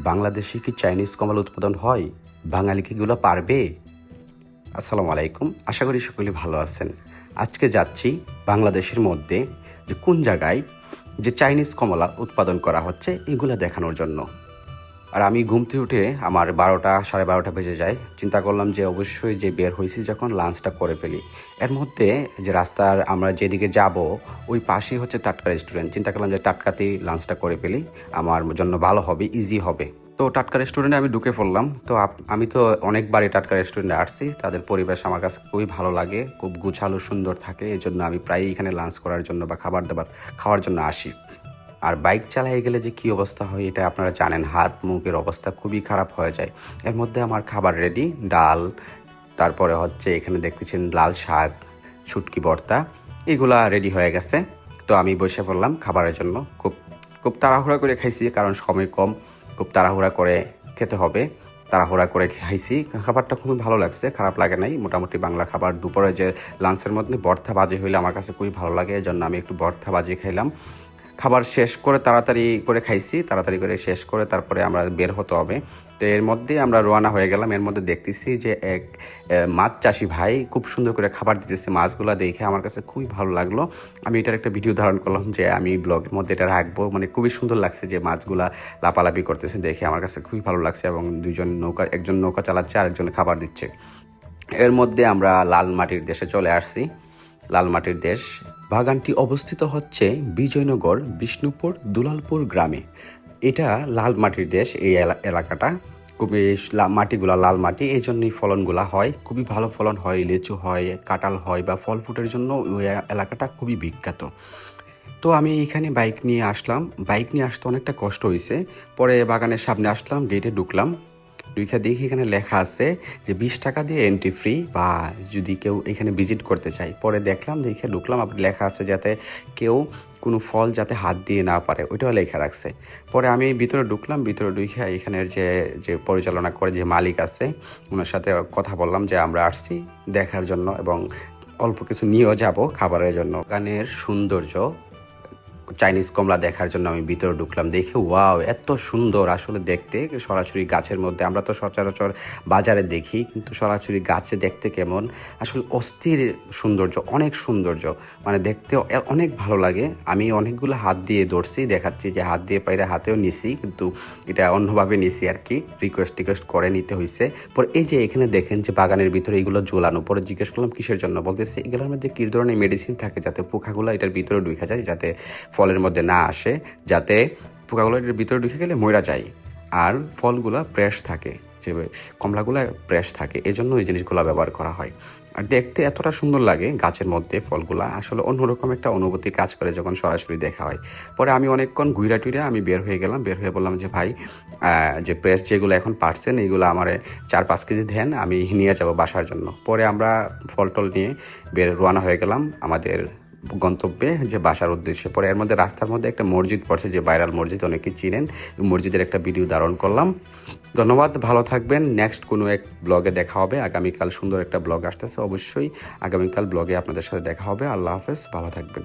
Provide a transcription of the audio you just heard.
বাংলাদেশে কি চাইনিজ কমলা উৎপাদন হয়? বাঙালি কি এগুলো পারবে? আসসালামু আলাইকুম। আশা করি সকলে ভালো আছেন। আজকে যাচ্ছি বাংলাদেশের মধ্যে যে কোন জায়গায় যে চাইনিজ কমলা উৎপাদন করা হচ্ছে এগুলো দেখানোর জন্য। আর আমি ঘুম থেকে উঠে আমার 12টা 12:30 বেজে যায়। চিন্তা করলাম যে অবশ্যই যে বের হয়েছি যখন লাঞ্চটা করে ফেলি। এর মধ্যে যে রাস্তার আমরা যেদিকে যাব ওই পাশেই হচ্ছে টাটকা রেস্টুরেন্ট। চিন্তা করলাম যে টাটকাতেই লাঞ্চটা করে ফেলি, আমার জন্য ভালো হবে, ইজি হবে। তো টাটকা রেস্টুরেন্টে আমি ঢুকে পড়লাম। তো আমি তো অনেকবারই টাটকা রেস্টুরেন্টে আসছি, তাদের পরিবেশ আমার কাছে খুবই ভালো লাগে, খুব গুছালো সুন্দর থাকে। এই জন্য আমি প্রায়ই এখানে লাঞ্চ করার জন্য বা খাবার দাবার খাওয়ার জন্য আসি। আর বাইক চালায় গেলে যে কী অবস্থা হয় এটা আপনারা জানেন, হাত মুখের অবস্থা খুবই খারাপ হয়ে যায়। এর মধ্যে আমার খাবার রেডি, ডাল, তারপরে হচ্ছে এখানে দেখতেছেন লাল শাক, শুটকি ভর্তা, এগুলা রেডি হয়ে গেছে। তো আমি বসে পড়লাম খাবারের জন্য। খুব খুব তাড়াহুড়া করে খাইছি, কারণ সময় কম, খুব তাড়াহুড়া করে খেতে হবে। তাড়াহুড়া করে খাইছি, খাবারটা খুবই ভালো লাগছে, খারাপ লাগে নাই। মোটামুটি বাংলা খাবার। দুপুরে যে লাঞ্চের মধ্যে ভর্তা ভাজি হইলে আমার কাছে খুবই ভালো লাগে, এজন্য আমি একটু ভর্তা ভাজি খাইলাম। খাবার শেষ করে তাড়াতাড়ি করে খাইছি, তাড়াতাড়ি করে শেষ করে তারপরে আমরা বের হতে হবে। তো এর মধ্যেই আমরা রওনা হয়ে গেলাম। এর মধ্যে দেখতেছি যে এক মাছ চাষি ভাই খুব সুন্দর করে খাবার দিতেছে। মাছগুলো দেখে আমার কাছে খুবই ভালো লাগলো। আমি এটার একটা ভিডিও ধারণ করলাম যে আমি ব্লগের মধ্যে এটা রাখবো। মানে খুবই সুন্দর লাগছে যে মাছগুলা লাপালাপি করতেছে, দেখে আমার কাছে খুবই ভালো লাগছে। এবং একজন নৌকা চালাচ্ছে আর একজন খাবার দিচ্ছে। এর মধ্যে আমরা লাল মাটির দেশে চলে আসছি। লাল মাটির দেশ। বাগানটি অবস্থিত হচ্ছে বিজয়নগর, বিষ্ণুপুর, দুলালপুর গ্রামে। এটা লাল মাটির দেশ। এই এলাকাটা খুবই মাটিগুলা লাল মাটি, এই জন্যই ফলনগুলা হয়, খুবই ভালো ফলন হয়। লিচু হয়, কাঁঠাল হয় বা ফল ফুটের জন্য ওই এলাকাটা খুবই বিখ্যাত। তো আমি এখানে বাইক নিয়ে আসলাম। বাইক নিয়ে আসতে অনেকটা কষ্ট হয়েছে। পরে বাগানের সামনে আসলাম, গেটে ঢুকলাম। দেখি এখানে লেখা আছে যে 20 টাকা দিয়ে এন্ট্রি ফ্রি, বা যদি কেউ এখানে ভিজিট করতে চায়। পরে দেখলাম, দেখে ঢুকলাম, আবার লেখা আছে যাতে কেউ কোনো ফল যাতে হাত দিয়ে না পারে, ওইটাও লেখা রাখছে। পরে আমি ভিতরে ঢুকলাম, ভিতরে ঢুকে এখানের যে যে পরিচালনা করে যে মালিক আছে ওনার সাথে কথা বললাম যে আমরা আসছি দেখার জন্য এবং অল্প কিছু নিয়েও যাব খাবারের জন্য। গানের সৌন্দর্য, চাইনিজ কমলা দেখার জন্য আমি ভিতরে ঢুকলাম। দেখে ওয়াও, এত সুন্দর আসলে দেখতে। সরাসরি গাছের মধ্যে, আমরা তো সচরাচর বাজারে দেখি, কিন্তু সরাসরি গাছে দেখতে কেমন, আসলে অস্থির সৌন্দর্য, অনেক সৌন্দর্য, মানে দেখতে অনেক ভালো লাগে। আমি অনেকগুলো হাত দিয়ে ধরছি, দেখাচ্ছি যে হাত দিয়ে পাইরে হাতেও নিছি, কিন্তু এটা অন্যভাবে নিছি আর কি, রিকোয়েস্ট করে নিতে হয়েছে। পরে এই যে এখানে দেখেন যে বাগানের ভিতরে এগুলো ঝোলানো। পরে জিজ্ঞেস করলাম কিসের জন্য, বলতেছে এগুলোর মধ্যে কী ধরনের মেডিসিন থাকে যাতে পোকাগুলো এটার ভিতরে ঢুকে যায়, যাতে ফলের মধ্যে না আসে, যাতে পোকাগুলো এটার ভিতরে ঢুকে গেলে মরে যায় আর ফলগুলো ফ্রেশ থাকে, যে কমলাগুলো ফ্রেশ থাকে, এজন্য এই জিনিসগুলো ব্যবহার করা হয়। আর দেখতে এতটা সুন্দর লাগে গাছের মধ্যে ফলগুলা, আসলে অন্যরকম একটা অনুভূতি কাজ করে যখন সরাসরি দেখা হয়। পরে আমি অনেকক্ষণ ঘুরে টুইরে আমি বের হয়ে গেলাম। বের হয়ে বললাম যে ভাই, যে ফ্রেশ যেগুলো এখন পারছেন এইগুলো আমার 4-5 কেজি দেন, আমি নিয়ে যাব বাসার জন্য। পরে আমরা ফল টল নিয়ে রওনা হয়ে গেলাম আমাদের গন্তব্যে, যে বাসার উদ্দেশ্যে। পরে এর মধ্যে রাস্তার মধ্যে একটা মসজিদ পড়ছে, যে ভাইরাল মসজিদ, অনেকেই চিনেন। মসজিদের একটা ভিডিও ধারণ করলাম। ধন্যবাদ, ভালো থাকবেন। নেক্সট কোনো এক ব্লগে দেখা হবে। আগামীকাল সুন্দর একটা ব্লগ আসতেছে, অবশ্যই আগামীকাল ব্লগে আপনাদের সাথে দেখা হবে। আল্লাহ হাফেজ, ভালো থাকবেন।